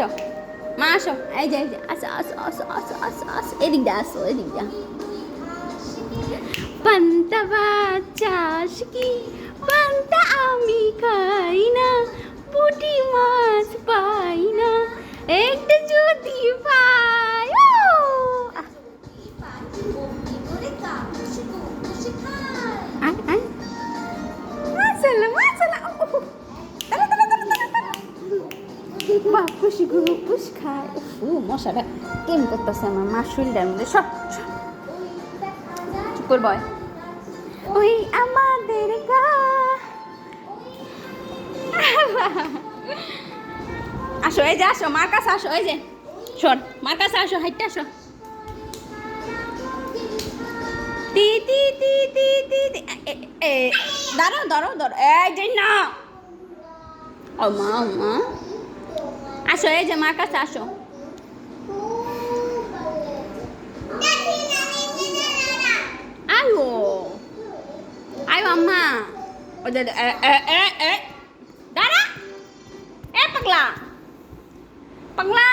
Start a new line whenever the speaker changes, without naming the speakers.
আসো মা আসো, এই যে আসো আসো আসো আসো আসো আসো, এদিক দিয়ে আসো, এদিক দিয়ে। পান্তা ভাত চাস কি, পান্তা আমি খাই না, পুঁটি মাছ পাই না, একটু যদি পাই ও আহ, আয়, আয়। মাশাআল্লাহ, মাশাআল্লাহ। তালা, তালা, তালা, তালা, তালা। বাহ, পুষি গরু পুষ খায়। মশাটা কেম করতেছে আমার মা শরীরটার মধ্যে। সব চুপ কর বয়। ওই আমাদের গা। আসো, এই যে আসো মার কাছে আসো, এই যে শোন মার কাছে আসো, হাইটটা আসো। তি তি তি তি তি তি। দাঁড়াও দাঁড়াও দাঁড়াও, এই যে না। ও মা, ও মা। আসো, এই যে মার কাছে আসো। আয়ো আয়ো আম্মা। ও যে দাঁড়া, এ পাগলা পাগলা।